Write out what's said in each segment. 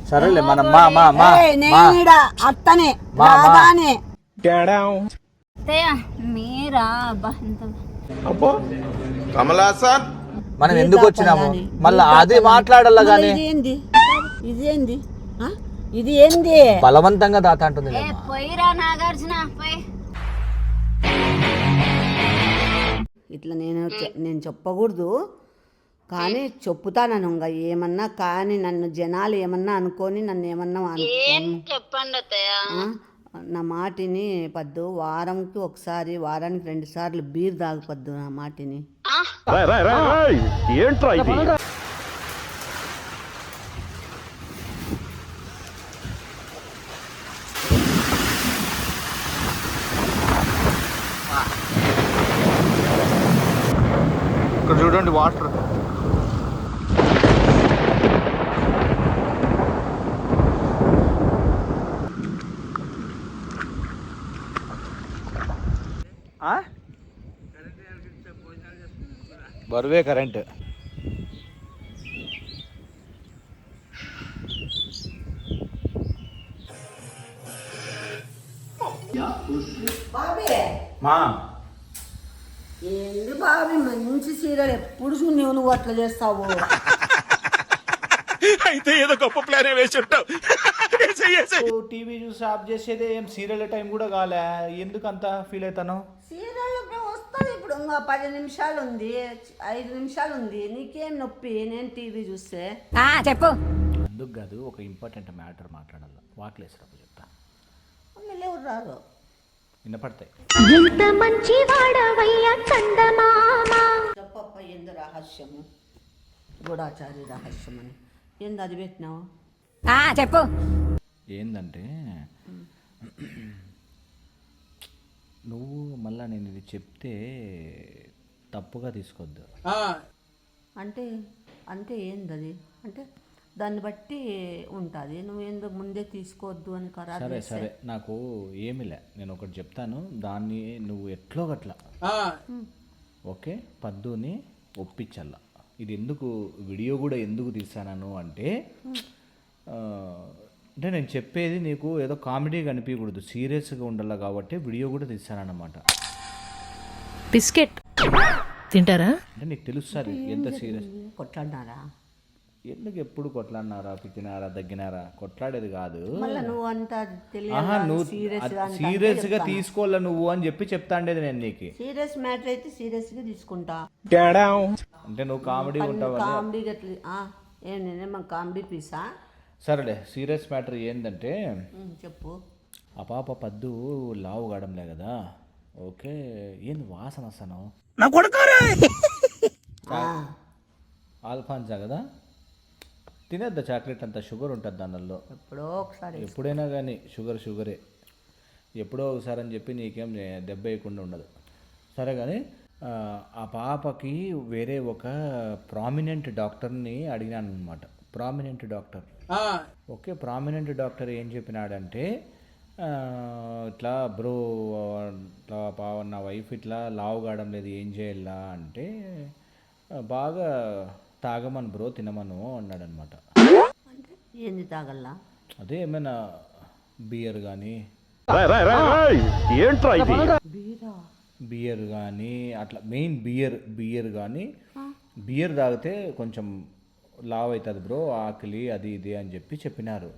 సరేలే మనం మా మా మా నేనిడా అత్తనే రాదానే మీరా అబ్బో కమలాసన్ మనం ఎందుకు వచ్చినాము మళ్ళీ అది మాట్లాడాలా గానీ ఇదేంది ఇది ఏంది బలవంతంగా దాత అంటుంది పోయిరా నాగార్జున పోయి. ఇట్లా నేను చెప్పకూడదు కానీ చెప్పుతాను ఇంకా ఏమన్నా కానీ నన్ను జనాలు ఏమన్నా అనుకొని నన్ను ఏమన్నా చెప్పండి అత్తయ్య. నా మాటిని పద్దు వారానికి ఒకసారి వారానికి 2 సార్లు బీర్ తాగపద్దు నా మాటిని. ఏంట్రా ఇది ఇక్కడ చూడండి వాటర్ బరువే కరెంట్ మా ఏంది బాబీ మంచి సీరియల్ ఎప్పుడు చూడు నువ్వు అట్లా చేస్తావు. అయితే ఏదో గొప్ప ప్లాన్ వేసి ఉంటావు. టీవీ చూసి ఆఫ్ చేసేదే ఏం సీరియల్ టైం కూడా కాలే ఎందుకు అంత ఫీల్ అవుతాను సీరియల్ వస్తుంది ఇప్పుడు ఇంకా 10 నిమిషాలు ఉంది 5 నిమిషాలు ఉంది నీకేం నొప్పి నేను టీవీ చూస్తే చెప్పు. అందుకు కాదు ఒక ఇంపార్టెంట్ మ్యాటర్ మాట్లాడాలి వాక్లేసినప్పుడు చెప్తా మళ్ళీ ఎవరు రారు వినపడతాయి. ఎంత మంచి వాడవయ్యా చందమామ చెప్పప్ప ఎందు రహస్యము గూఢాచారి రహస్యం అని ఏంది అది పెట్టినావు చెప్పు. ఏందంటే నువ్వు మళ్ళా నేను ఇది చెప్తే తప్పుగా తీసుకోవద్దు. అంటే అంటే ఏంది అది అంటే దాన్ని బట్టి ఉంటుంది నువ్వేందో ముందే తీసుకోవద్దు అని ఖరారు సరే సరే నాకు ఏమిలే నేను ఒకటి చెప్తాను దాన్ని నువ్వు ఎట్లో గట్లా ఓకే పద్దుని ఒప్పించాల. ఇది ఎందుకు వీడియో కూడా ఎందుకు తీసాను అంటే అంటే నేను చెప్పేది నీకు ఏదో కామెడీగా అనిపించకూడదు సీరియస్గా ఉండాలి కాబట్టి వీడియో కూడా తీసానన్నమాట. బిస్కెట్ తింటారా అంటే నీకు తెలుస్తుంది ఎంత సీరియస్. కొట్లాడినారా ఎందుకు ఎప్పుడు కొట్లాడినారా పిచ్చినారా దగ్గినారా కొట్లాడేది కాదు. నువ్వు అంతా నువ్వు సీరియస్ గా తీసుకోవాల నువ్వు అని చెప్పి చెప్తాండేది నేను నీకు. సీరియస్ మ్యాటర్ అయితే సీరియస్ గా తీసుకుంటా అంటే నువ్వు కామెడీ ఉంటావు కామెడీ ఏం నేనేమో కామెడీ పీసా. సరేలే సీరియస్ మ్యాటర్ ఏంటంటే చెప్పు. ఆ పాప పద్దు లావు కావడంలే కదా ఓకే ఏంది వాసన వస్తాను ఆల్ఫాన్సా కదా తినేద్దా చాక్లెట్ అంతా షుగర్ ఉంటుంది దానిలో ఎప్పుడో ఒకసారి ఎప్పుడైనా కానీ షుగరే ఎప్పుడో ఒకసారి అని చెప్పి నీకేం దెబ్బ వేయకుండా ఉండదు. సరే కానీ ఆ పాపకి వేరే ఒక ప్రామినెంట్ డాక్టర్ని అడిగినాను అనమాట. Prominent doctor okay prominent doctor ఏం చెప్పినాడంటే ఇట్లా బ్రో ఇట్లా నా వైఫ్ ఇట్లా లావు కావడం లేదు ఏం చేయాలా అంటే బాగా తాగమను బ్రో తినమను అన్నాడు అనమాట. ఏంది తాగల్లా అదే ఏమైనా బియర్ కానీ ఏంట్రా ఇది బియర్ కానీ అట్లా మెయిన్ బియర్ కానీ బియర్ తాగితే కొంచెం లావ్ అవుతుంది బ్రో ఆకలి అది ఇది అని చెప్పి చెప్పినారు.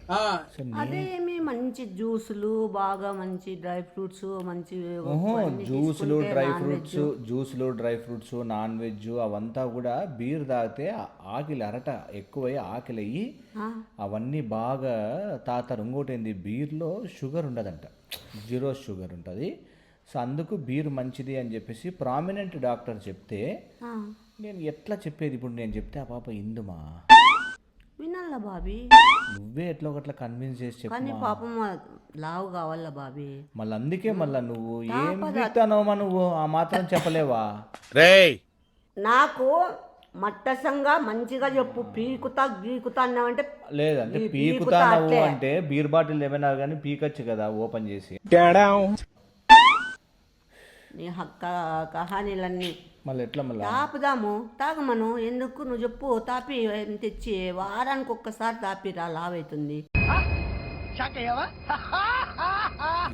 అదేమి మంచి జ్యూసులు బాగా మంచి డ్రై ఫ్రూట్స్ మంచి జ్యూసులు డ్రై ఫ్రూట్స్ నాన్ వెజ్ అవంతా కూడా బీర్ తాగితే ఆకలి అరట ఎక్కువై ఆకలి అయ్యి అవన్నీ బాగా తాతారు. ఇంకోటి ఏంది బీర్లో షుగర్ ఉండదంట 0 షుగర్ ఉంటుంది. సో అందుకు బీర్ మంచిది అని చెప్పేసి ప్రామినెంట్ డాక్టర్ చెప్తే నేను ఎట్లా చెప్పేది ఇప్పుడు నేను చెప్తే ఆ పాప ఇందుమా వినాలా బాబీ నువ్వే ఎట్లా ఒకట్లా కన్విన్స్ చేసి చెప్పు. పాపం లావు కావాలా బాబీ మళ్ళీ అందుకే మళ్ళీ నువ్వు ఏం చెప్తానమ్మా నువ్వు ఆ మాత్రం చెప్పలేవా. నాకు మట్టసంగా మంచిగా చెప్పు గీకుతా అన్నావంటే లేదంటే పీకుతా నువ్వు అంటే బీర్ బాటిల్ ఏమైనా కానీ పీకచ్చు కదా ఓపెన్ చేసి. నీ కహానీలన్నీ మళ్ళీ ఎట్లా మళ్ళీ తాపుదాము, తాగమను. ఎందుకు నువ్వు చెప్పు, తాపి తెచ్చి వారానికి ఒక్కసారి తాపిరా, లావైతుంది.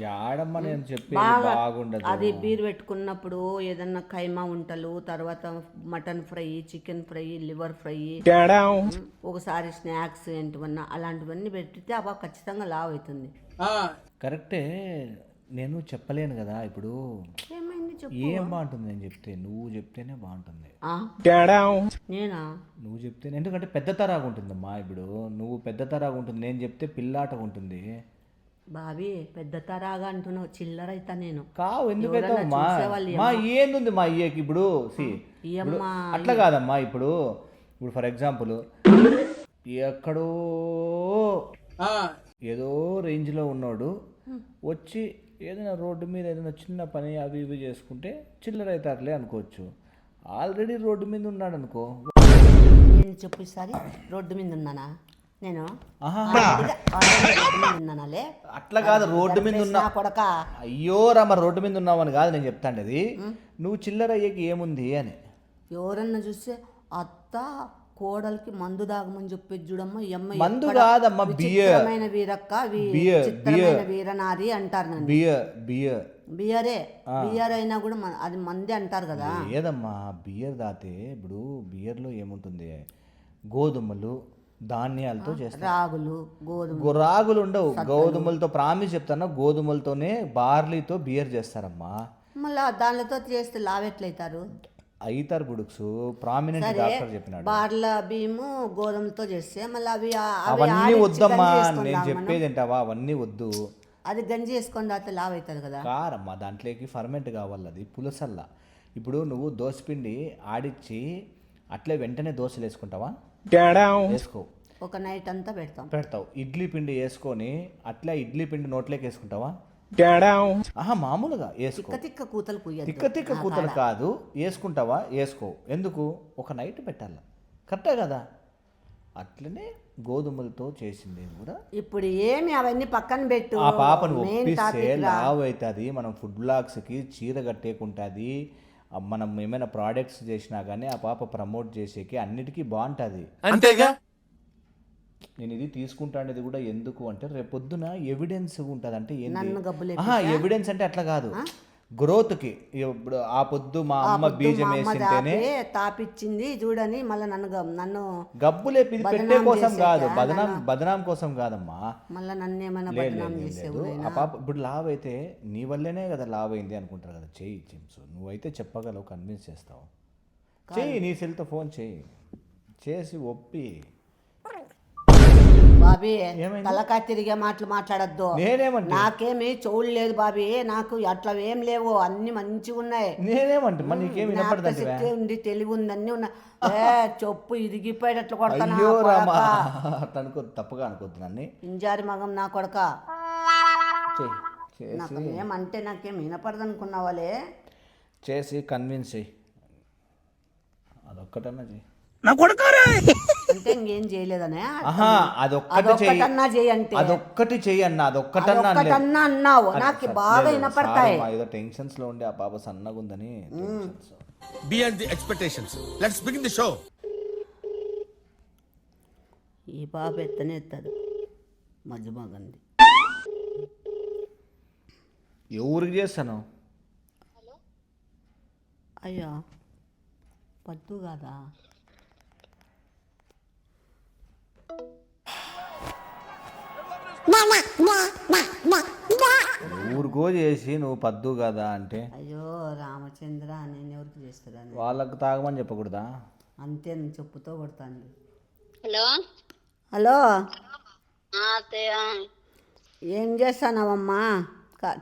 యాడమ్మ నేను చెప్పి బాగా బాగుండదు. అది బీర్ పెట్టుకున్నప్పుడు ఏదన్నా కైమా వంటలు, తర్వాత mutton fry, chicken fry, liver fry, ఒకసారి స్నాక్స్ ఏంటివన్నా అలాంటివన్నీ పెట్టితే అబ్బా ఖచ్చితంగా లావ్ అవుతుంది. కరెక్టే, నేను చెప్పలేను కదా ఇప్పుడు. ఏమైంది చెప్పు. ఏం బాగుంటుంది నేను చెప్తే, నువ్వు చెప్తేనే బాగుంటుంది. నేనా? నువ్వు చెప్తేనే, ఎందుకంటే పెద్ద తరాగా ఉంటుందమ్మా. ఇప్పుడు నువ్వు పెద్ద తరాగా ఉంటుంది, నేను చెప్తే పిల్లాటగా ఉంటుంది. బాబీ పెద్ద తరాగా అంటున్నావు, చిల్లర అవుతా నేను. కావు ఎందుకైతే మా ఏంది మా అయ్యకి ఇప్పుడు అట్లా కాదమ్మా. ఇప్పుడు ఫర్ ఎగ్జాంపుల్ ఎక్కడో ఏదో రేంజ్లో ఉన్నాడు వచ్చి ఏదైనా రోడ్డు మీద ఏదైనా చిన్న పని అవి ఇవి చేసుకుంటే చిల్లర అవుతారులే అనుకోవచ్చు. ఆల్రెడీ రోడ్డు మీద ఉన్నాడు అనుకో. నేను చెప్పు ఈసారి, రోడ్డు మీద ఉన్నానా నేను? రోడ్డు మీద ఉన్నానాలే. అట్లా కాదు, రోడ్డు మీద ఉన్నా కొడక. అయ్యో రామ, రోడ్డు మీద ఉన్నావని కాదు నేను చెప్తాండి. అది నువ్వు చిల్లర అయ్యేకి ఏముంది అని. ఎవరన్నా చూస్తే అత్త కోడలికి మందు దాగమని చెప్పేది చూడమ్మా. ఈ అమ్మాయి మందు కాదమ్మా, బియర్. వీరక్క, చిత్రమైన వీరనారి అంటారు నన్ను. బియరే బియర్ అయినా కూడా అది మందే అంటారు కదా. ఏదమ్మా బియర్ దాతే. ఇప్పుడు బియర్లో ఏముంటుంది, గోధుమలు ధాన్యాలతో చేస్తారు. రాగులు ఉండవు, గోధుమలతో. ప్రామిస్ చెప్తాను, గోధుమలతోనే బార్లీతో బియర్ చేస్తారమ్మా. మళ్ళీ దానితో చేస్తే లావెట్లయితారు? అయితారు గుడుక్స్. ప్రామినెంట్ డాక్టర్ చెప్పినాడు. బార్ల బియ్యము గోధుమలతో చేస్తే మళ్ళీ అవన్నీ వద్దమ్మా, నేను చెప్పేది ఏంటావా, అవన్నీ వద్దు. అది గంజి వేసుకొని దాతే లావ్ అవుతుంది కదా. కారమ్మా, దాంట్లోకి ఫర్మెంట్ కావాలి, అది పులసల్లా. ఇప్పుడు నువ్వు దోసపిండి ఆడిచ్చి అట్లే వెంటనే దోశలు వేసుకుంటావా? వేసుకో. ఒక నైట్ అంతా పెడతావు. ఇడ్లీ పిండి వేసుకొని అట్లా ఇడ్లీ పిండి నోట్లోకి వేసుకుంటావా? మామూలుగా వేసుకో. తిక్క కూతలు కాదు, వేసుకుంటావా? వేసుకో. ఎందుకు? ఒక నైట్ పెట్టాల, కరెక్టే కదా. అట్లనే గోధుమలతో చేసింది కూడా. ఇప్పుడు ఏమి అవన్నీ పక్కన పెట్టు. ఆ పాపను ఒప్పిస్తే లావ్ అవుతుంది. మనం ఫుడ్ బ్లాగ్స్కి చీర కట్టేకుంటుంది. మనం ఏమైనా ప్రోడక్ట్స్ చేసినా కానీ ఆ పాప ప్రమోట్ చేసేకి అన్నిటికీ బాగుంటుంది. అంతేగా. నేను ఇది తీసుకుంటానేది కూడా ఎందుకు అంటే రేపొద్దున ఎవిడెన్స్ ఉంటుంది. అంటే ఎవిడెన్స్ అంటే అట్లా కాదు, గ్రోత్కి. ఇప్పుడు ఆ పొద్దు మా అమ్మ బీజం వేసింటేనే తాపిచ్చింది చూడని మళ్ళీ నన్ను గబ్బులే పెట్టే కోసం కాదు, బదనాం కోసం కాదమ్మా. మళ్ళీ నన్ను ఏమైనా బదనాం చేసేవు. ఆ పాప ఇప్పుడు లావ్ అయితే నీ వల్లేనే కదా లావ్ అయింది అనుకుంటారు కదా. చెయ్యి చిమ్స్, నువ్వైతే చెప్పగలవు, కన్విన్స్ చేస్తావు. చెయ్యి, నీ సెల్తో ఫోన్ చేసి ఒప్పి. బాబీ తలకాయ తిరిగే మాటలు మాట్లాడద్దు. నాకేమి చెవులు లేదు బాబీ, నాకు అట్లా ఏం లేవు, అన్ని మంచిగా ఉన్నాయి. ఉండి తెలివి ఉంది, అన్ని ఉన్నాయి. చెప్పు ఇరిగిపోయేటట్లు కొడతాను. తప్పుగా అనుకోద్దు నన్ను. ఇంజారి మగం నా కొడక. ఏమంటే నాకేం వినపడదు అనుకున్నావాలే. చేసి కన్విన్స్ చెయ్యి, అదొక్కటన్నా చెయ్యి. అంటే ఇంకేం చేయలేదనే. అదొక్కటన్నా చెయ్యంటే అదొక్కటి చెయ్యన్నా, అదొక్కటన్నా అన్నావు. నాకు బాగా వినపడతాయి. ఏదో టెన్షన్స్ లో ఉండే ఆ పాప సన్నగా ఉందని. Beyond the expectations. Let's begin the show. ఈ పాప ఎత్తనే ఎత్తాడు మధ్యమగంది. ఎవరికి చేస్తాను? అయ్యా పద్దు కాదా? ఊరికో చేసి నువ్వు పద్దు కదా అంటే. అయ్యో రామచంద్ర, నేను ఎవరికి చేస్తాను? వాళ్ళకు తాగమని చెప్పకూడదా? అంతే, నేను చెప్పుతో కొడతాను. హలో, ఏం చేస్తానవమ్మా?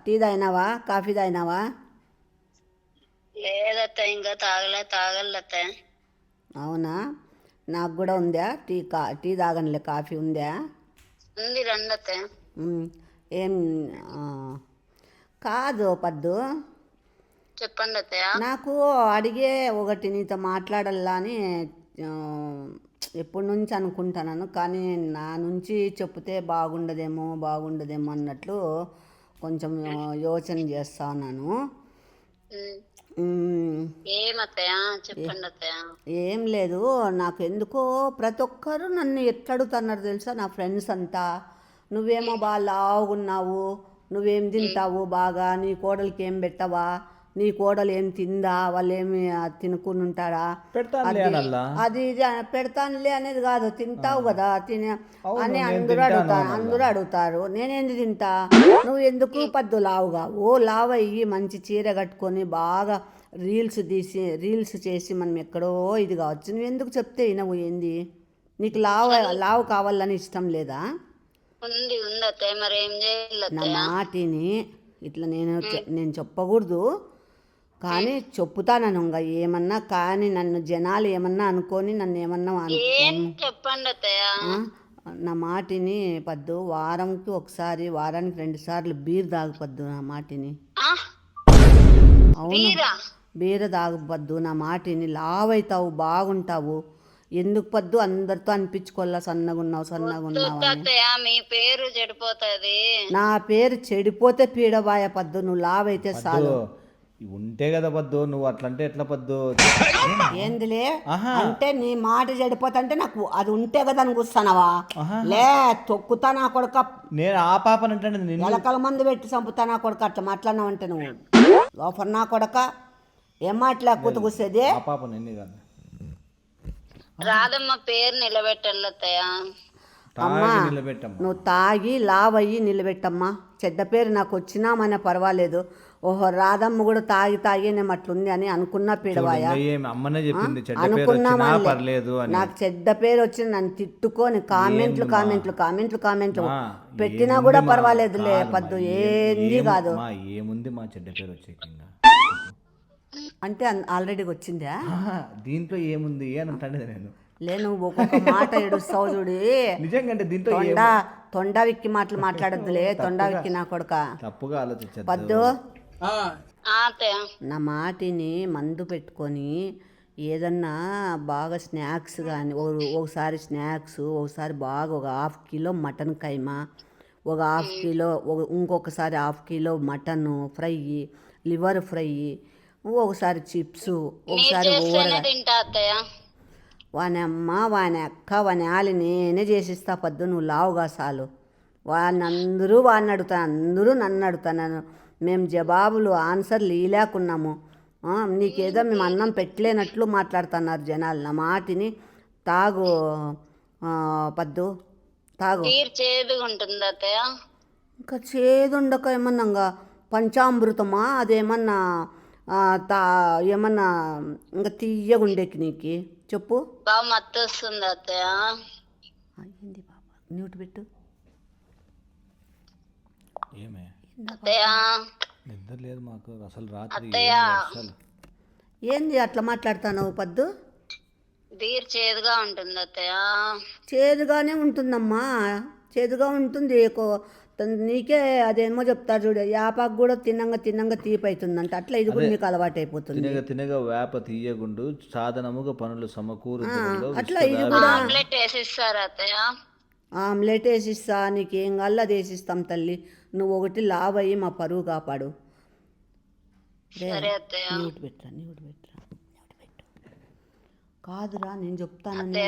టీ తాగినావా? కాఫీ తాగినావా? లేదత్త, ఇంకా తాగలత్త. అవునా, నాకు కూడా ఉందా టీ తాగనులే. కాఫీ ఉందా? ఉంది, రండత్త. ఏం కాదు పద్దు, చెప్పండి అత్తయ్య. నాకు అడిగే ఒకటి నీతో మాట్లాడాలా అని ఎప్పటి నుంచి అనుకుంటున్నాను, కానీ నా నుంచి చెప్తే బాగుండదేమో అన్నట్లు కొంచెం యోచన చేస్తా ఉన్నాను. ఏమత్తయ్య చెప్పండి అత్తయ్య. ఏం లేదు, నాకు ఎందుకో ప్రతి ఒక్కరు నన్ను ఎట్లా అడుగుతున్నారు తెలుసా, నా ఫ్రెండ్స్ అంతా. నువ్వేమో బాగా లావుగున్నావు, నువ్వేం తింటావు బాగా, నీ కోడలికి ఏం పెట్టవా, నీ కోడలు ఏం తిందా, వాళ్ళు ఏమి తినుకుని ఉంటారా, పెడతానులే అనల్లా. అది ఇది పెడతానులే అనేది కాదు, తింటావు కదా అని అందరూ అడుగుతారు. నేనేంది తింటా, నువ్వు ఎందుకు పద్దు లావుగావు, లావు అయ్యి మంచి చీర కట్టుకొని బాగా రీల్స్ చేసి మనం ఎక్కడో ఇది కావచ్చు, నువ్వు ఎందుకు చెప్తే వినవు ఏంది, నీకు లావు కావాలని ఇష్టం లేదా? ఉంది అత్తయ్య, మరి ఏం చేయాలి నా అత్తయ్య? మాటిని ఇట్లా నేను చెప్పకూడదు కానీ చెప్పుతాను ఇంకా ఏమన్నా, కానీ నన్ను జనాలు ఏమన్నా అనుకొని నన్ను ఏమన్నా ఏం చెప్పండి అత్తయ్య. నా మాటిని పద్దు, వారానికి 2 సార్లు బీర్ తాగపద్దు నా మాటిని. అవును, బీర తాగపద్దు నా మాటిని, లావైతావు బాగుంటావు. ఎందుకు పద్దు అందరితో అనిపించుకోవాలా సన్నగున్నావు అత్తయ్య, మీ పేరు చెడిపోతుంది. నా పేరు చెడిపోతే పీడబాయ పద్దు, నువ్వు లావైతే చాలు. ఉంటే కదా పద్దు, నువ్వు అట్లంటే ఎట్లా పద్దు? ఏందిలే అంటే నీ మాట చెడిపోతుంటే నాకు అది ఉంటే కదా అని కూర్చున్నావా? లే తొక్కుతా నా కొడుక, నేను ఆ పాపనంటే ఎలకల మంది పెట్టి చంపుతా నా కొడుక, అట్లా మాట్లాడినావంటే నువ్వు లోపల నా కొడక ఏం మాట్లాడుకుంటూ కూర్చేది? ఆ పాప నిన్ను కాదు, రాధమ్మ పేరు నిలబెట్టాలి అత్తయ్య. అమ్మా నిలబెట్టమ్మా. నువ్వు తాగి లావయ్యి నిలబెట్టమ్మా. చెడ్డ పేరు నాకు వచ్చినామనే పర్వాలేదు, ఓహో రాధమ్మ కూడా తాగి నేను అట్లుంది అని అనుకున్నా పీడవాయ, అమ్మనే చెప్పింది చెడ్డ పేరు అనుకున్నామా వచ్చినా పర్లేదు అని. నాకు చెడ్డ పేరు వచ్చి నన్ను తిట్టుకొని కామెంట్లు పెట్టినా కూడా పర్వాలేదులే పద్దు, ఏంది కాదు. ఏముంది మా చెడ్డ పేరు వచ్చే అంటే ఆల్రెడీ వచ్చిందా? దీంట్లో ఏముంది అని అంటాను నేను. నువ్వు ఒక్కొక్క మాట ఏడుస్తావు చూడి, నిజంగా దీంట్లో తొండా విక్కి మాట్లాడద్దులే, తొండా విక్కి నా కొడుక. తప్పుగా ఆలోచించదు పద్దు, అత్తయ్య నా మాటిని మందు పెట్టుకొని ఏదన్నా బాగా స్నాక్స్ కానీ, ఒకసారి స్నాక్స్, ఒకసారి బాగా 1/2 కిలో మటన్ కైమా, 1/2 కిలో, ఇంకొకసారి 1/2 kilo mutton fry, liver fry, ఒకసారి చిప్స్, ఒకసారి వాని అమ్మ వాని అక్క వాని ఆలి నేనే చేసిస్తా పద్దు, నువ్వు లావుగా చాలు. వాడిని అడుగుతాను, అందరూ నన్ను అడుగుతాను, మేము జవాబులు ఆన్సర్లు ఇలేకున్నాము. నీకేదో మేము అన్నం పెట్టలేనట్లు మాట్లాడుతున్నారు జనాలు. నా మాటిని తాగు పద్దు, తాగు. ఇంకా చేదుండక ఏమన్నా పంచామృతమా అదేమన్నా ఏమన్నా ఇంకా తీయగుండేకి నీకు చెప్పు. అయ్యింది బాబా, న్యూట్ పెట్టు. ఏమే నిద్ర లేదు మాకు అసలు, రాత్రి ఏంది అట్లా మాట్లాడుతావు పద్దు? బీర్ చేదుగా ఉంటుంది అత్తయ్య. చేదుగానే ఉంటుందమ్మా, చేదుగా ఉంటుంది. నీకే అదేమో చెప్తారు చూడు, యాపాకు కూడా తిన్నంగా తీపి అవుతుందంట, అట్లా ఇది కూడా నీకు అలవాటు అయిపోతుంది. తినగా వేప తీయగుండు సాధనముగా పనులు సమకూరు, అట్లా ఇది కూడా. ఆమ్లెట్ వేసిస్తా, నీకేం కాల్లో అది వేసిస్తాం తల్లి. నువ్వు ఒకటి లావయ్యి మా పరువు కాపాడు. న్యూట్ పెట్టరా. కాదురా నేను చెప్తానని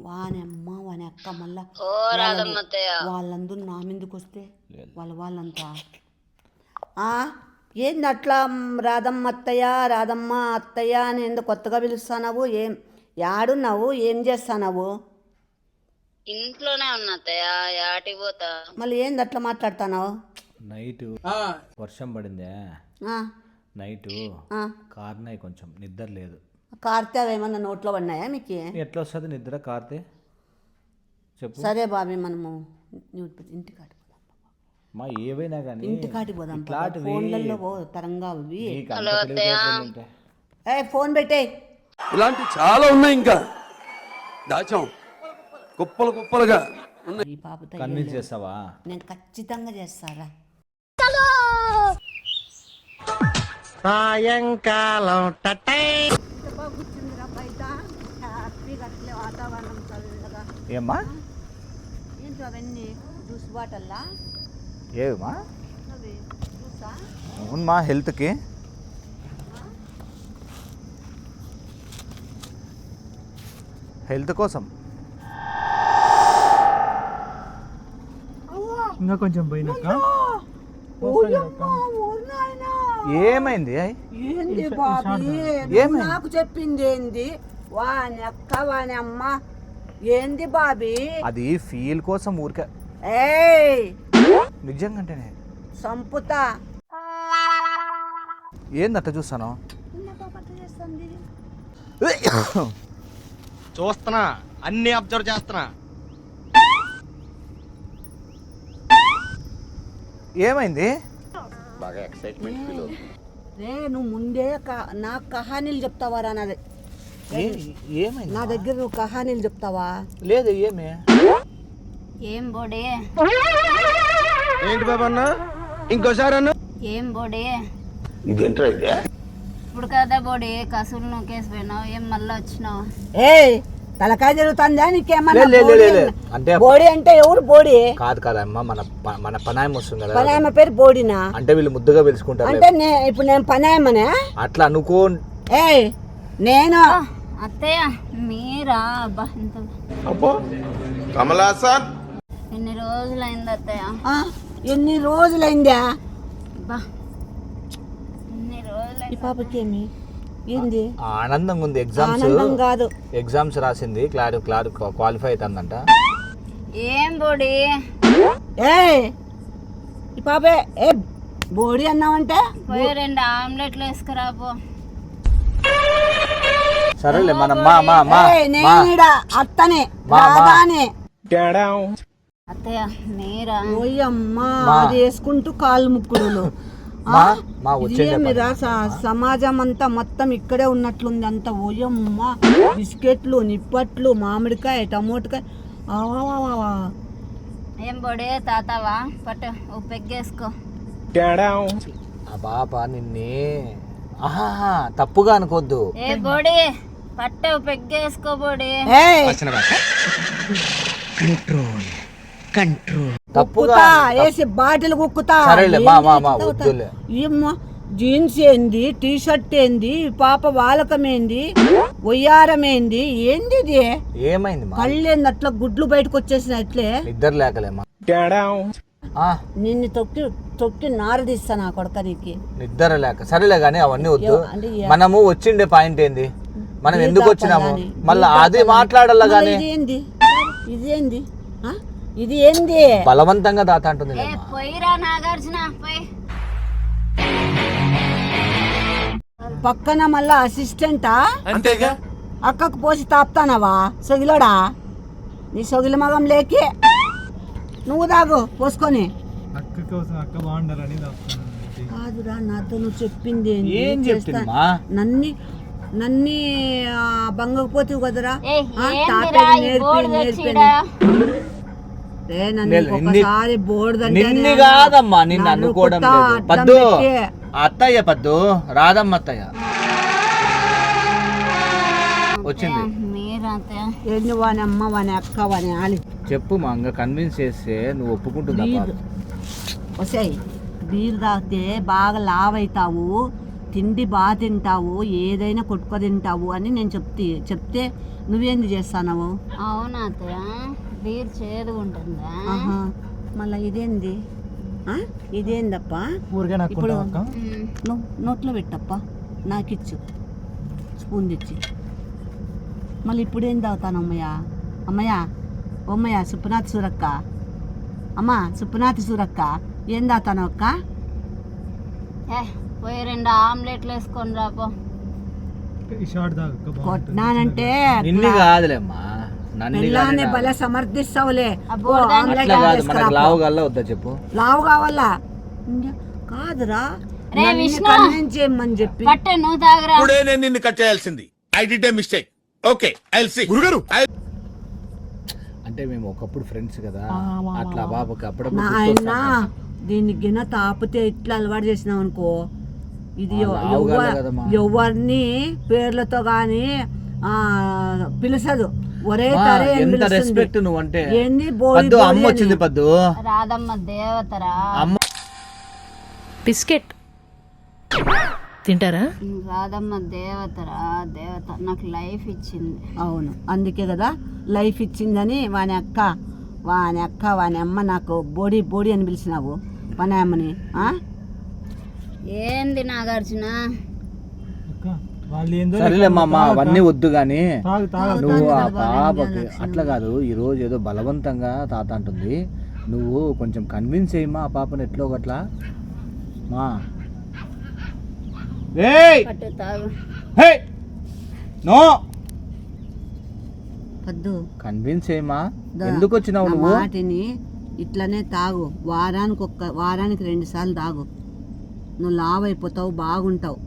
వానమ్మ వాని అక్క మళ్ళా వాళ్ళందరూ నా మీదకి వస్తే వాళ్ళంతా ఏంది అట్లా రాధమ్మ అత్తయ్య అని ఎందుకు కొత్తగా పిలుస్తావు? యాడున్నావు, ఏం చేస్తావు? ఇంట్లోనే ఉన్నా అత్తయ్య, యాటికి పోతా. మళ్ళీ ఏంది అట్లా మాట్లాడుతున్నావు? నైట్ వర్షం పడిందే, నైట్ కార్నాయి, కొంచెం నిద్ర లేదు. కార్తే ఏమన్నా నోట్లో పడినాయా మీకు? ఎట్లా వస్తుంది నిద్ర కార్తే చెప్పు. సరే బాబీ, మనము ఇంటికాటి మా ఏవైనా కానీ ఇంటికాటి పోదాం, ఫోన్లలో తరంగా అవి. ఫోన్ పెట్టే. ఇలాంటి చాలా ఉన్నాయి, ఇంకా దాచాం కుప్పలుగా. ఈ పాపతో కన్విన్స్ చేస్తావా? నేను ఖచ్చితంగా చేస్తారా. సాయంకాలం కూర్చుందిరా బయట, హ్యాపీగా అట్లే వాతావరణం చల్లగా. ఏమ్మా ఏంటో అవన్నీ జ్యూస్ బాటల్లా? ఏమా అవి జ్యూస్ అవును మా హెల్త్కి హెల్త్ కోసం ఇంకా కొంచెం పోయినాక ఏమైంది ఏంది బాబీ ఏమైంది? నాకు చెప్పింది ఏంది వాని అక్క వాని అమ్మ ఏంది బాబీ అది ఫీల్ కోసం ఊరికే ఏయ్ నిజంగానే సంపుతా ఏంది అట్ట చూస్తాను చూస్తున్నా అన్ని అబ్జర్వ్ చేస్తున్నా. ఏమైంది రే నువ్వు ముందే నాకు కహానీలు చెప్తావారా నాది ఏమైంది నా దగ్గర నువ్వు కహానీలు చెప్తావా లేదు ఏమి ఏం బోడే ఏంటి బాబా అన్న ఇంకోసారి అన్న ఏం బోడే ఇప్పుడు కదా బోడే కసులు నొక్కేసిపోయినావు ఏం మళ్ళీ వచ్చినావు ఏయ్ తలకాయ జరుగుతుందా నీకేమన్నా లే, లే, బోడి లే, లే. అన్న- అంటే బోడి అంటే ఎవరు బోడి కాదు కాదమ్మా మన పనాయం వస్తుంది కదా పనాయమ్మ పేరు బోడినా అంటే వీళ్ళు ముద్దుగా పిలుచుకుంటారు అంటే ఇప్పుడు నేను పనాయమ్మనే అట్లా అనుకో ఏయ్ నేను అత్తయ్య మీరా అబ్బా ఇంత కమలాసన్ ఎన్ని రోజులైంది అత్తయ్య ఆ, ఎన్ని రోజులైందా అబ్బా ఎన్ని ఈ రోజులైంది పాపకేమి ఏంది ఆనందంగా ఉంది ఆనందం కాదు ఎగ్జామ్స్ రాసింది క్వాలిఫై అవుతుందంట ఏం బోడి ఏయ్ ఈ పాపే ఏ బోడి అన్నావంటే పోయి 2 ఆమ్లెట్లు వేసుకురాపో సరేలే మనం మా ఏయ్, నేనిడ అత్తనే మా. రాదానే అత్తయ్య మీరా ఓయమ్మా మా. అది వేసుకుంటూ కాళ్ళు ముక్కుడులు మా వచ్చేదే మీరా సమాజం అంతా మొత్తం ఇక్కడే ఉన్నట్లుంది అంత ఓయమ్మా బిస్కెట్లు నిప్పట్లు మామిడికాయ టమోటకాయ ఆవా ఏం బోడే తాతావా పట్టు ఓ పెగ్గేసుకో ఆ బాప నిన్నే ఆహా తప్పుగా అనుకోద్దు ఏ బోడి పట్టు ఓ పెగ్గేసుకో బోడి ఏయ్ తప్పుగా కుక్కుతా వేసి బాటిల్ కుక్కుతా సరేలే, ఏంది మా తాగుతా? వద్దులే. ఏమ్మా జీన్స్ ఏంది టీ షర్ట్ ఏంది పాప వాలకం ఏంది ఒయ్యారం ఏంది ఏంది ఇది ఏమైంది మా కళ్ళేంది అట్లా గుడ్లు బయటకు వచ్చేసిన అట్లే నిద్ర లేకలేమా నిన్ను తొక్కి తొక్కి నారదీస్తా నా కొడక నీకు నిద్ర లేక సరేలే గానీ అవన్నీ వద్దు అంటే మనము వచ్చిండే పాయింట్ ఏంది మనం నీళ్ళు ఎందుకు వచ్చినాము తాపాలని, మళ్ళీ నీళ్ళు అది తాపాలని. మాట్లాడాల మళ్ళీ గానీ ఇదేంది ఆ? ఇది ఏంది బలవంతంగా దాత అంటుంది ఏ పోయిరా నాగార్జున పోయి పక్కన మళ్ళా అసిస్టెంటా అంతేగా అక్కకు పోసి తాపుతానవా సొగిలోడా నీ సొగిలి మగం లేకి నువ్వు తాగు పోసుకొని అక్క కోసం అక్క బాగుండాలని కాదురా నాతో నువ్వు చెప్పింది ఏంది? ఏం చేస్తా. చెప్పిందమ్మా నన్ని బంగకపోతే కదరా ఏ ఆ, ఏందిరా తాతయ్య ఈ బోర్డు తెచ్చిడా రే నన్ను ఒక్కసారి బోర్డు నిన్ను కాదమ్మా నిన్ను అనుకోవడం లేదు పద్దు అత్తయ్య పద్దు రాదమ్మ అత్తయ్య వచ్చింది మీరా అత్తయ్య ఏంది వాని అమ్మ వాని అక్క వాని ఆలి చెప్పు మా ఇంకా కన్విన్స్ చేస్తే నువ్వు ఒప్పుకుంటుందా బీర్ వసాయి బీర్ తాగితే బాగా లావ్ అవుతావు తిండి బాగా తింటావు ఏదైనా కొట్టుకు తింటావు అని నేను చెప్తే నువ్వేంది చేస్తావు అవునా అత్తయ్య బీర్ చేదుగుంటుందా ఆహా మళ్ళీ ఇదేంది ఆ? ఇదేందప్ప ఊరికే నాకు ఇప్పుడు అక్క నువ్వు నోట్లో పెట్టప్ప నాకిచ్చు స్పూన్ తెచ్చి మళ్ళీ ఇప్పుడు ఏం తాగుతాను అమ్మయ్య ఓమ్మయ్య సుప్నాథ్ సూరక్క అమ్మ సుప్నాథ్ సూరక్క ఏం తాగుతాను అక్క ఏ పోయి 2 ఆమ్లెట్లు వేసుకొని రాపో ఈ షార్ట్ దాకా అక్క బాగుంటుంది కొట్టినానంటే నిన్ను కాదులేమ్మా నన్ను పిల్లాన్ని భలే సమర్థిస్తావులే ఓ, ఆమ్లెట్ అట్లా కాదు వేసుకురా మనకు పో. లావు గల్లా వద్దా చెప్పు లావు కావాలా ఇంకే కాదురా రే నన్ను విష్ణు. కన్విన్స్ చేయమని చెప్పి పట్టు నువ్వు తాగరా ఇప్పుడే నేను నిన్ను కట్ చేయాల్సింది. I did a mistake. Okay I will see గురుగారు. అంటే మేము ఒకప్పుడు ఫ్రెండ్స్ కదా అట్లా బాబుకి అప్పుడప్పుడు నాయన దీన్ని గిన తాపితే ఇట్లా అలవాటు చేసినావు అనుకో ఇది లావు కాలే కదమ్మా. ఎవరిని పేర్లతో గాని పిలుసదు ఒరే మా, తరే అని ఎంత పిలుస్తుంది. రెస్పెక్ట్ నువ్వు అంటే ఏంది బోడి పద్దు బోడి అమ్మ అని. వచ్చింది పద్దు రాధమ్మ దేవతరా అమ్మ బిస్కెట్ తింటారా? రాధమ్మ దేవతరా దేవత, నాకు లైఫ్ ఇచ్చింది. అవును, అందుకే కదా లైఫ్ ఇచ్చిందని వాని అక్క వాని అమ్మ నాకు బోడి అని పిలిచినావు వాని అమ్మని. ఏంది నాగార్జున? అక్క వాళ్ళు ఏందో సరేలే మామ, అవన్నీ వద్దు కానీ తాగు తాగు. నువ్వు ఆ పాపకి అట్లా కాదు, ఈరోజు ఏదో బలవంతంగా తాత అంటుంది, నువ్వు కొంచెం కన్విన్స్ అయ్యమా ఆ పాపను ఎట్లో ఒకట్లా మా. పట్టు తాగు. నో వద్దు, కన్విన్స్ అయ్యమా. ఎందుకు వచ్చినావు నా నువ్వు? మాటిని ఇట్లనే తాగు, వారానికి 2 సార్లు తాగు. నువ్వు లావ్ అయిపోతావు, బాగుంటావు,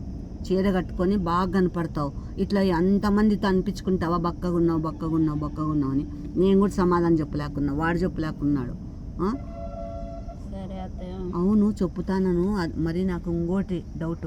చీర కట్టుకొని బాగా కనపడతావు. ఇట్లా అంతమందితో అనిపించుకుంటావా బక్కగున్నావు అని. నేను కూడా సమాధానం చెప్పలేకున్నా, వాడు చెప్పలేకున్నాడు. సరే అత్తయ్య. అవును చెప్పుతానను. మరి నాకు ఇంకోటి డౌట్,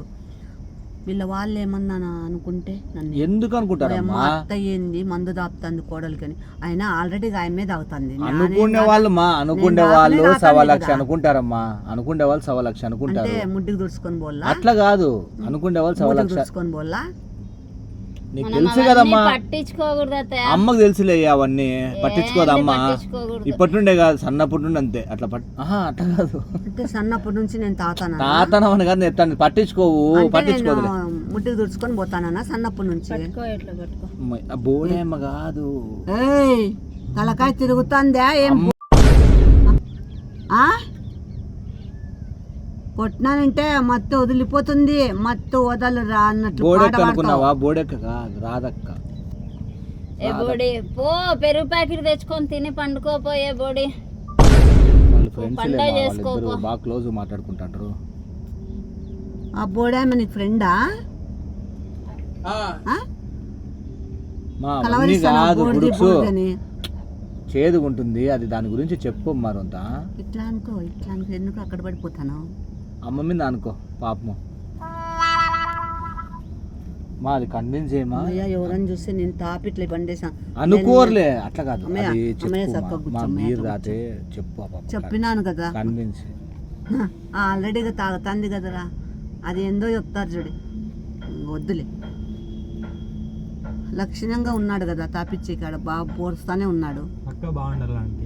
వీళ్ళ వాళ్ళు ఏమన్నా అనుకుంటే నన్ను ఎందుకు అనుకుంటారమ్మా? అత్త ఏంది మందు దాపుతుంది కోడలికని. ఆయన ఆల్రెడీ గాయమే తాగుతుంది. అనుకునే వాళ్ళు అనుకుండే వాళ్ళు 1,00,000 అనుకుంటారమ్మా. అనుకుండే వాళ్ళు 1,00,000 అనుకుంటారు. అంటే ముడ్డికి దుడుచుకొని పోల్లా, అట్లా కాదు, అనుకుండే వాళ్ళు 1,00,000. దుడుచుకొని పోల్లా. నీకు తెలుసు కదమ్మా, పట్టించుకోకూడదు అత్తయ్య. అమ్మకు తెలుసులే అవన్నీ, పట్టించుకోదమ్మా. పట్టించుకోకూడదు. ఇప్పటి నుండే కాదు, సన్నప్పటి నుండి అంతే. అట్లా అట్లా కాదు, అంటే సన్నప్పటి నుంచి నేను తాతాను. తాతనం అని కాదు చెప్తాను, పట్టించుకోవు, పట్టించుకోదులే. ముడ్డికి దుడుచుకొని పోతానన్నా సన్నప్పటి నుంచి. పట్టుకో, ఇట్లా పట్టుకో. బోడేమ్మ కాదు. ఏయ్ తలకాయ తిరుగుతుందా ఏం? కొట్టినానంటే మత్తు వదిలిపోతుంది, మత్తు వదలరా అన్నట్లు బోడెక్క అనుకున్నావా? బోడెక్క కాదు, రాధక్క. ఏ బోడి పో, పెరుగు ప్యాకెట్ తెచ్చుకొని తిని పండుకోపో. ఏ బోడి వాళ్ళు ఫ్రెండ్స్ పండగ చేసుకో పో. బాగా క్లోజ్ మాట్లాడుకుంటారు. ఆ బోడేమ నీ ఫ్రెండా? మా మమ్మీ కాదు, గుడుసు చేదుగుంటుంది, అది దాని గురించి చెప్పు మరంతా. ఇట్లా అనుకో ఎందుకు అక్కడ పడిపోతాను? అమ్మ మీద అనుకో పాపము. మా అది కన్విన్స్ చేయమా. ఎవరని చూస్తే నేను తాపిట్లే బండేసా అనుకోర్లే, అట్లా కాదు. అమ్మయ్య, అది అమ్మయ్య, చెప్పు చక్కగా మా కూర్చో, మీరు రాతే చెప్పు ఆ పాప. చెప్పినాను కదా కన్విన్స్. ఆల్రెడీగా తాగుతుంది కదరా, అది ఏందో చెప్తారు చూడు. వద్దులే, లక్షణంగా ఉన్నాడు కదా తాపిచ్చే కాడ, బాగా పోరుస్తానే ఉన్నాడు. అక్క బాగుండాలంటే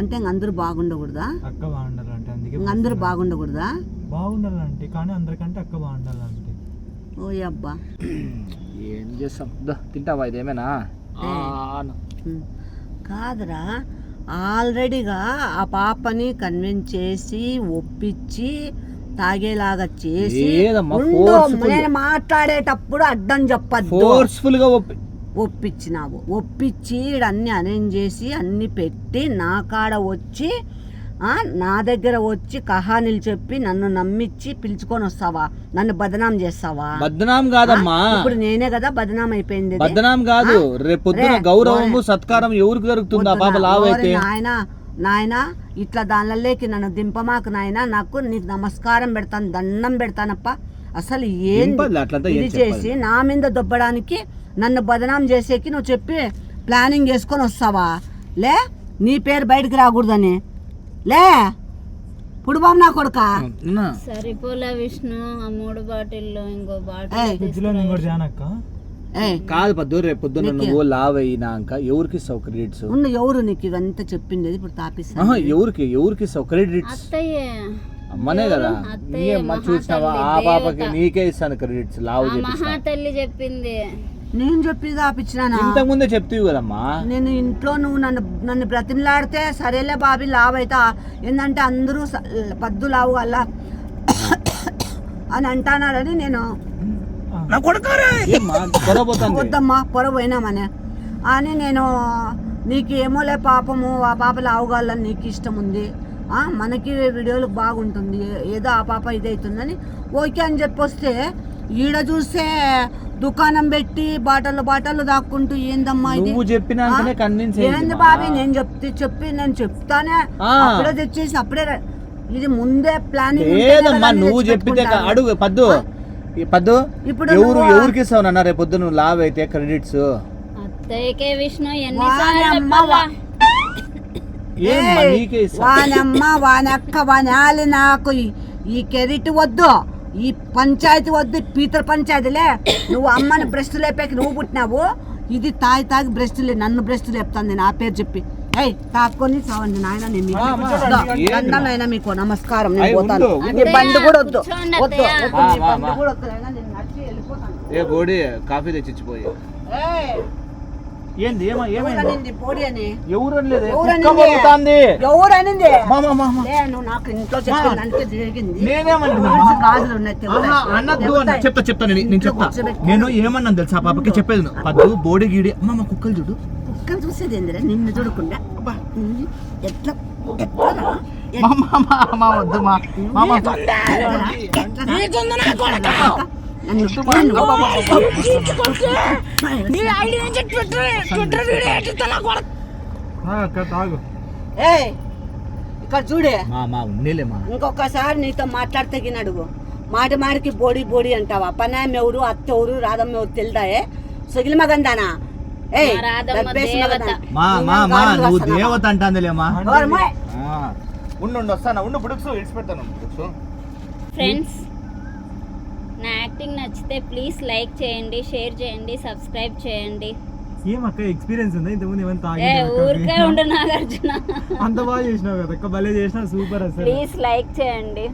అంటే ఇంక అందరూ బాగుండకూడదా? అక్క బాగుండాలంటే అందుకే ఇంక అందరూ బాగుండకూడదా? బాగుండాలంటే, కానీ అందరికంటే అక్క బాగుండాలంటే. ఓ అబ్బా, ఏం చేస్తాం, తింటావా ఇదేమైనా? కాదురా, ఆల్రెడీగా ఆ పాపని కన్విన్స్ చేసి ఒప్పించి తాగేలాగా చేసి నేను మాట్లాడేటప్పుడు అడ్డం చెప్పద్దు. ఫోర్స్ఫుల్ గా ఒప్పించినావు, ఒప్పించి అన్ని అరేంజ్ చేసి అన్ని పెట్టి నా కాడ వచ్చి నా దగ్గర వచ్చి కహానీలు చెప్పి నన్ను నమ్మిచ్చి పిలుచుకొని వస్తావా? నన్ను బదనాం చేస్తావా? బదనాం కాదమ్మా, ఇప్పుడు నేనే కదా బదనాం అయిపోయింది. బదనాం కాదు, రేపు పొద్దున గౌరవము సత్కారం ఎవరికి దొరుకుతుంది? ఆ పాప లావైతే. నాయనా ఇట్లా దానిలోకి నన్ను దింపమాకు నాయనా, నీకు నమస్కారం పెడతాను, దండం పెడతానప్ప. అసలు ఇది చేసి నా మీద దొబ్బడానికి, నన్ను బదనాం చేసేకి నువ్వు చెప్పి ప్లానింగ్ చేసుకొని వస్తావా? లే, నీ పేరు బయటకు రాకూడదని. లే పుడుబాబు నా కొడుక. సరిపోలే విష్ణు, ఆ 3 బాటిల్లో ఇంకో బాటిల్ కాదు పద్దు. రేపు పొద్దున్న నువ్వు లావ్ అయినాక ఎవరికి ఇస్తావు క్రెడిట్స్? ఎవరు నీకు ఇదంతా చెప్పింది? ఇప్పుడు తాపిస్తా. ఎవరికి ఇస్తావు క్రెడిట్స్? అత్తయ్యే, అమ్మనే కదా. చూసినావా, ఆ పాపకి నీకే ఇస్తాను క్రెడిట్స్. లావ్ మహాతల్లి చెప్పింది. నేను చెప్పి తాపించినా? ఇంతకు ముందే చెప్తావు కదమ్మా. నేను ఇంట్లో నువ్వు నన్ను బ్రతిమలాడితే సరేలే బాబీ లావ్ అవుతా, ఏంటంటే అందరూ పద్దు లావు అలా అని అంటున్నారని నేను వద్దమ్మా పొరపోయినామనే అని నేను నీకు ఏమోలే పాపము, ఆ పాప లావుగాళ్ళని నీకు ఇష్టం ఉంది, మనకి వీడియోలకు బాగుంటుంది, ఏదో ఆ పాప ఇదవుతుందని ఓకే అని చెప్పి వస్తే, ఈడ చూస్తే దుకాణం పెట్టి బాటలు దాక్కుంటూ ఏందమ్మా ఇది? ఏంది బాబీ? నేను నేను చెప్తానే అప్పుడే తెచ్చేసి అప్పుడే ఇది ముందే ప్లానింగ్. నువ్వు చెప్పితే అడుగు పద్దు. ఇప్పుడు ఎవరికి ఇస్తావు నాన్న రేపు పొద్దు నువ్వు లావ్ అయితే క్రెడిట్స్? అత్తయ్యకే విష్ణు. వానమ్మ వానక్క వానాలి నాకు ఈ కెరీట్ వద్దు, ఈ పంచాయతీ వద్దు, పీతల పంచాయతీలే. నువ్వు అమ్మని బ్రెస్ట్ లేపాక నువ్వు పుట్టినావు, ఇది తాగి తాగి బ్రెస్ట్ లే, నన్ను బ్రెస్ట్ లేపుతాంది నా పేరు చెప్పి. ఏయ్ తాకొని చావండి నాయన, నేను దండం మీకు నమస్కారం, నేను పోతాను. నీ బండి కూడా వద్దు, వద్దు వద్దు, నీ బండి కూడా వద్దు నాయనా, నేను నడిచి వెళ్ళిపోతాను. ఏ బోడి కాఫీ తెచ్చిచ్చిపోయి. ఏయ్, ఏంది ఎవరనింది పోడి అని? ఎవరనిలేదు, ఎవరనింది? లే, నువ్వు నాకు ఇంట్లో చెప్పిన అంటే జరిగింది. గాజులు ఉన్నాయి, చెప్తా నేను చెప్తా. నేను ఏమన్నా తెలుసా పాపకి చెప్పేది పద్దు బోడి గీడి అమ్మ కుక్కలు చూడు. కుక్కలు చూసేది ఏందిరా, నిన్ను చూడకుండా. ఎట్లా ఇక్కడ చూడే, ఇంకొకసారి నీతో మాట్లాడితే అడుగు. మాటికి బోడి బోడి అంటావా? పనాయం ఎవరు, అత్త ఎవరు, రాధమ్మ ఎవరు తెలుదాయే? సొగిలి మగందానా? దేవత అంటాందిలేమా. ఉండు వస్తాను, ఉండు బుడుక్సు ఇడిచి పెడతాను. ఫ్రెండ్స్, నా యాక్టింగ్ నచ్చితే ప్లీజ్ లైక్ చేయండి, షేర్ చేయండి, సబ్స్క్రైబ్ చేయండి. ఏమక్క ఎక్స్పీరియన్స్ ఉందా ఇంతకుముందు ఏమైనా తాగి? ఊరికే ఉండు నాగార్జున, అంత బాగా చేసినావు కదా అక్క, భలే చేసినావు, సూపర్ అసలు. ప్లీజ్ లైక్ చేయండి.